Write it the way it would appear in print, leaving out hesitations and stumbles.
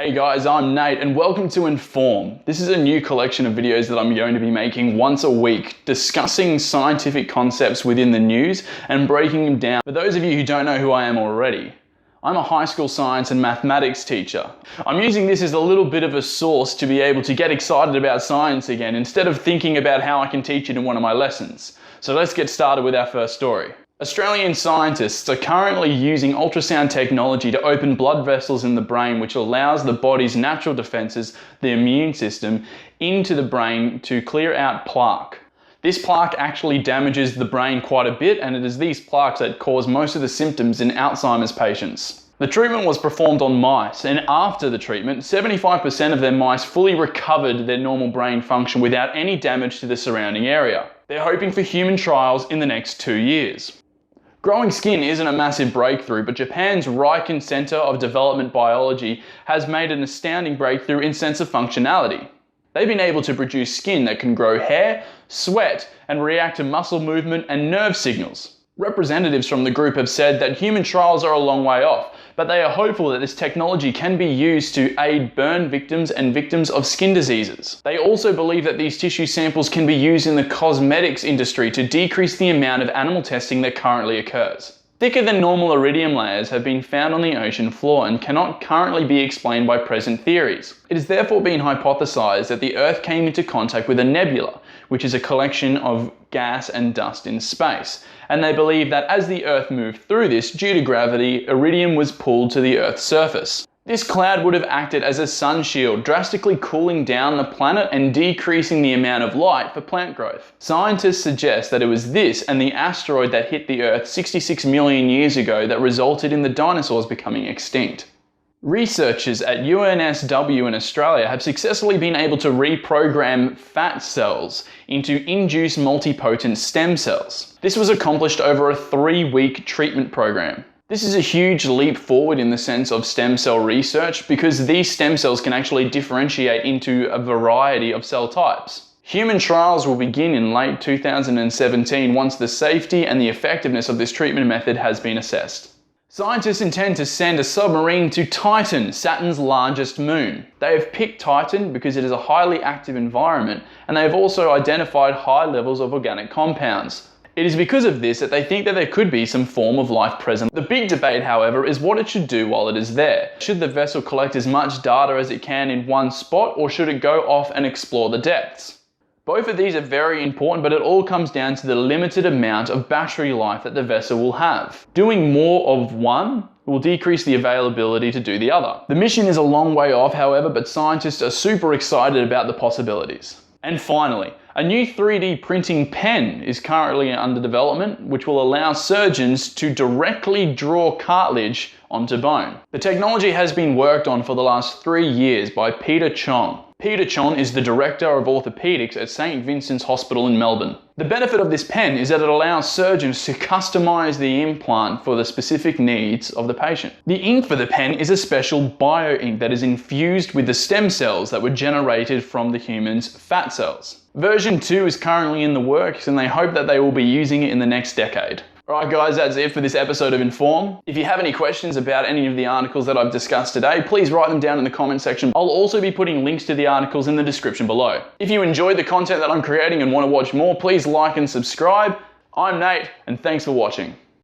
Hey guys, I'm Nate and welcome to Inform. This is a new collection of videos that I'm going to be making once a week, discussing scientific concepts within the news and breaking them down. For those of you who don't know who I am already, I'm a high school science and mathematics teacher. I'm using this as a little bit of a source to be able to get excited about science again instead of thinking about how I can teach it in one of my lessons. So let's get started with our first story. Australian scientists are currently using ultrasound technology to open blood vessels in the brain, which allows the body's natural defenses, the immune system, into the brain to clear out plaque. This plaque actually damages the brain quite a bit, and it is these plaques that cause most of the symptoms in Alzheimer's patients. The treatment was performed on mice, and after the treatment, 75% of their mice fully recovered their normal brain function without any damage to the surrounding area. They're hoping for human trials in the next 2 years. Growing skin isn't a massive breakthrough, but Japan's Riken Center of Development Biology has made an astounding breakthrough in sense of functionality. They've been able to produce skin that can grow hair, sweat, and react to muscle movement and nerve signals. Representatives from the group have said that human trials are a long way off, but they are hopeful that this technology can be used to aid burn victims and victims of skin diseases. They also believe that these tissue samples can be used in the cosmetics industry to decrease the amount of animal testing that currently occurs. Thicker than normal iridium layers have been found on the ocean floor and cannot currently be explained by present theories. It has therefore been hypothesized that the Earth came into contact with a nebula, which is a collection of gas and dust in space. And they believe that as the Earth moved through this, due to gravity, iridium was pulled to the Earth's surface. This cloud would have acted as a sun shield, drastically cooling down the planet and decreasing the amount of light for plant growth. Scientists suggest that it was this and the asteroid that hit the Earth 66 million years ago that resulted in the dinosaurs becoming extinct. Researchers at UNSW in Australia have successfully been able to reprogram fat cells into induced multipotent stem cells. This was accomplished over a 3-week treatment program. This is a huge leap forward in the sense of stem cell research because these stem cells can actually differentiate into a variety of cell types. Human trials will begin in late 2017 once the safety and the effectiveness of this treatment method has been assessed. Scientists intend to send a submarine to Titan, Saturn's largest moon. They have picked Titan because it is a highly active environment, and they have also identified high levels of organic compounds. It is because of this that they think that there could be some form of life present. The big debate, however, is what it should do while it is there. Should the vessel collect as much data as it can in one spot, or should it go off and explore the depths? Both of these are very important, but it all comes down to the limited amount of battery life that the vessel will have. Doing more of one will decrease the availability to do the other. The mission is a long way off, however, but scientists are super excited about the possibilities. And finally, a new 3D printing pen is currently under development, which will allow surgeons to directly draw cartilage onto bone. The technology has been worked on for the last 3 years by Peter Chong. Peter Chong is the Director of Orthopedics at St. Vincent's Hospital in Melbourne. The benefit of this pen is that it allows surgeons to customize the implant for the specific needs of the patient. The ink for the pen is a special bio ink that is infused with the stem cells that were generated from the human's fat cells. Version 2 is currently in the works, and they hope that they will be using it in the next decade. Alright guys, that's it for this episode of Inform. If you have any questions about any of the articles that I've discussed today, please write them down in the comment section. I'll also be putting links to the articles in the description below. If you enjoyed the content that I'm creating and want to watch more, please like and subscribe. I'm Nate, and thanks for watching.